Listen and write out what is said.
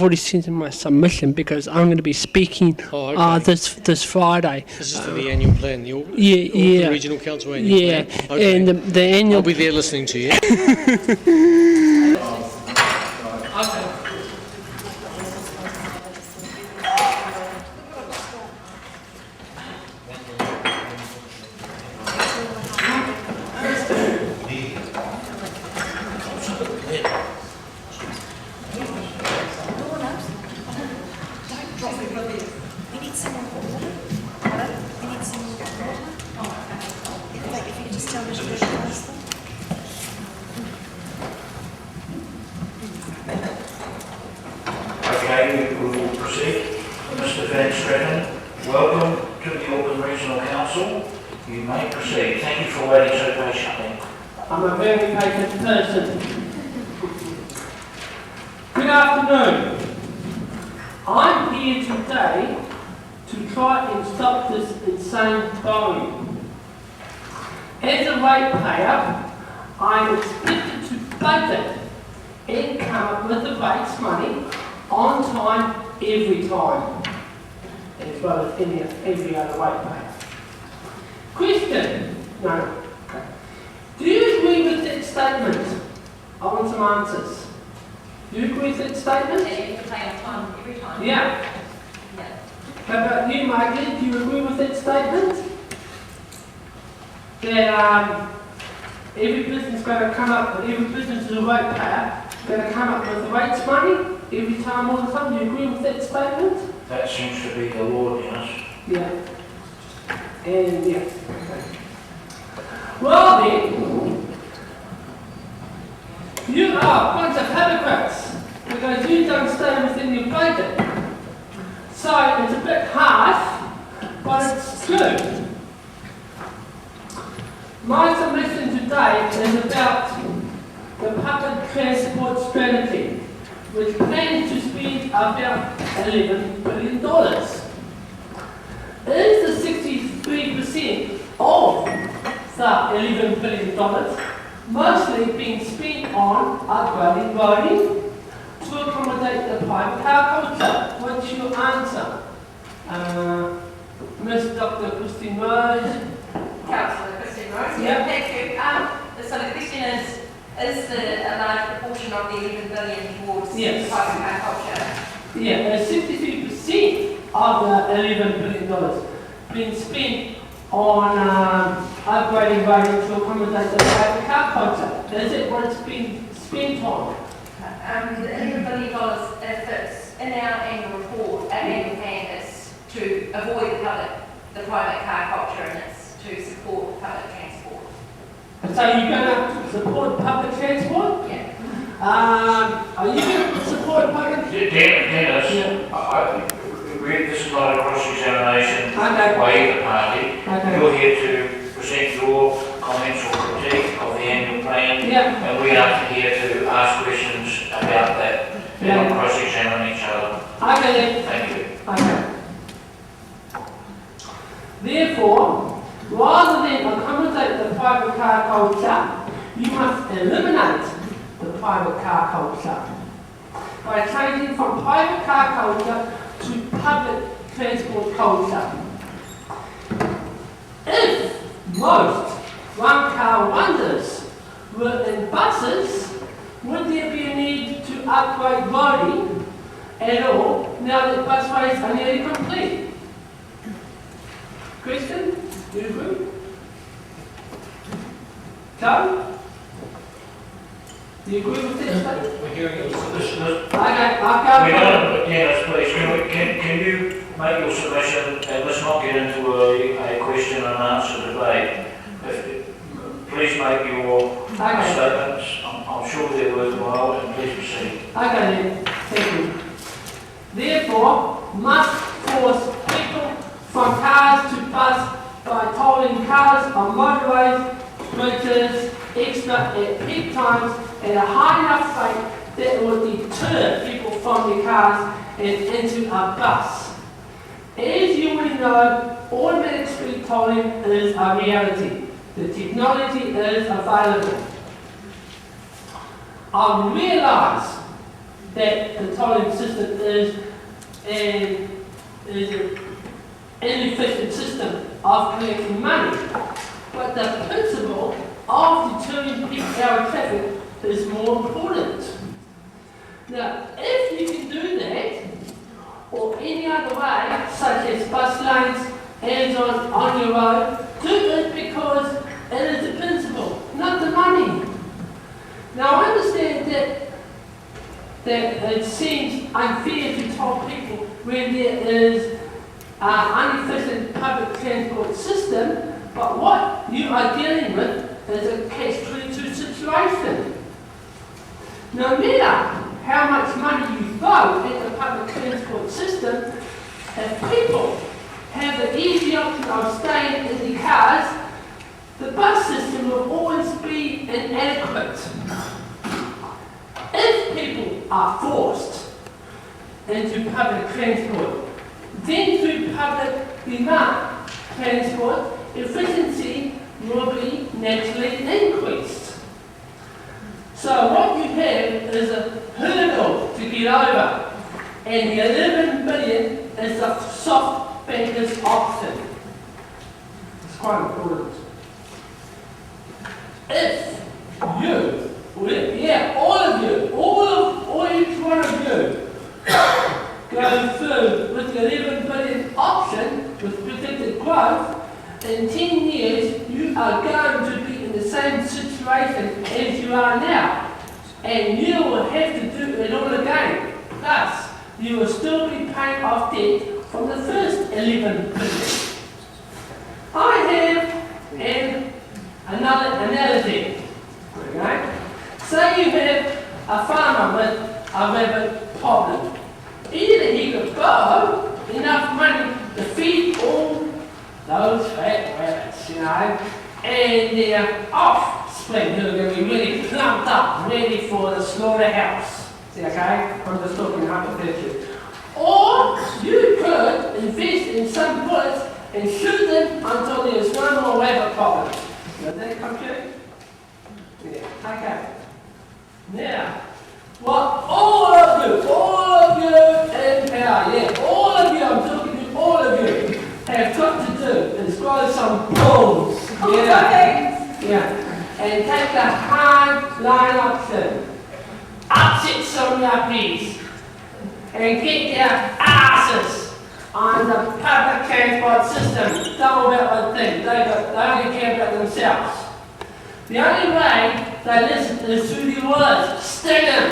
already sent in my submission because I'm going to be speaking this Friday. This is for the annual plan, the regional council annual plan? Okay. And the annual... I'll be there listening to you. Okay, we will proceed. Mr. Vanstrappon, welcome to the Auckland Regional Council. You may proceed. Thank you for waiting so patiently. I'm a very patient person. Good afternoon. I'm here today to try and stop this insane borrowing. As a ratepayer, I'm expected to budget and come up with the rates money on time, every time, as well as every other ratepayer. Question? No. Okay. Do you agree with that statement? I want some answers. Do you agree with that statement? Yeah, you have to pay on time every time. Yeah. Yeah. How about you, Margaret? Do you agree with that statement? That every business is going to come up, every business is a ratepayer, going to come up with the rates money every time, all the time. Do you agree with that statement? That seems to be the law, Dennis. Yeah. And yeah. Okay. Well then, you are a bunch of hypocrites because you don't stay within your budget. So it's a bit harsh, but it's true. My submission today is about the public transport strategy, which plans to spend about $11 billion. Is the 63% of the $11 billion mostly being spent on upgrading roading to accommodate the private car culture? What's your answer? Miss Dr. Christine Rose. Councillor Christine Rose. Yeah. Thank you. So the question is a large proportion of the 11 billion towards Yes. private car culture? Yeah, 63% of the $11 billion being spent on upgrading roading to accommodate the private car culture. Is it what it's been spent on? The $11 billion, if it's in our annual report, our annual plan is to avoid the private car culture, and it's to support public transport. So you're going to support public transport? Yeah. Are you going to support public? Dennis, this is not a cross-examination Okay. by either party. Okay. You're here to present your comments or critique of the annual plan, Yeah. and we are here to ask questions about that. We're not Yeah. cross-examine each other. Okay then. Thank you. Okay. Therefore, rather than accommodate the private car culture, you must eliminate the private car culture by changing from private car culture to public transport culture. If most one-car wonders were in buses, would there be a need to upgrade roading at all now that busways are nearly complete? Question? Do you agree? Joe? Do you agree with this statement? We're hearing your submission. Okay, I'll Dennis, please, can you make your submission, and let's not get into a question and answer debate. Please make your statements. I'm sure they're worthwhile, and please proceed. Okay then, thank you. Therefore, must force people from cars to bus by tolling cars on motorways, bridges, extra at peak times at a high enough rate that will deter people from their cars and into a bus. As you already know, automatic speed tolling is a reality. The technology is available. I realise that the tolling system is an inefficient system of collecting money. But the principle of deterring peak hour traffic is more important. Now, if you can do that, or any other way, such as bus lanes, hands on your road, do it because it is the principle, not the money. Now, I understand that it seems unfair to toll people when there is an inefficient public transport system, but what you are dealing with is a catch-22 situation. No matter how much money you throw at the public transport system, if people have the easy option of staying in the cars, the bus system will always be inadequate. If people are forced into public transport, then through public demand transport, efficiency will be naturally increased. So what you have is a hurdle to get over, and the 11 billion is the soft bankers option. It's quite important. If you, each one of you, go through with the 11 billion option with predicted growth, in 10 years you are going to be in the same situation as you are now. And you will have to do it all again. Plus, you will still be paying off debt from the first 11 billion. I have another analogy. Okay? Say you have a farmer with a rabbit problem. Either he could borrow enough money to feed all those fat rabbits, and their offspring who are going to be really plumped up, ready for the slaughterhouse. See, okay? I'm just talking hypothetically. Or you could invest in some bullets and shoot them until there's no more rabbit problems. Does that compute? Yeah, okay. Now, what all of you in power, all of you, I'm talking to all of you, have got to do is grow some balls. And take the hard line option. Upset some yuppies and get their asses on the public transport system. Don't worry about one thing, they only care about themselves. The only way they listen is through the words, sting them.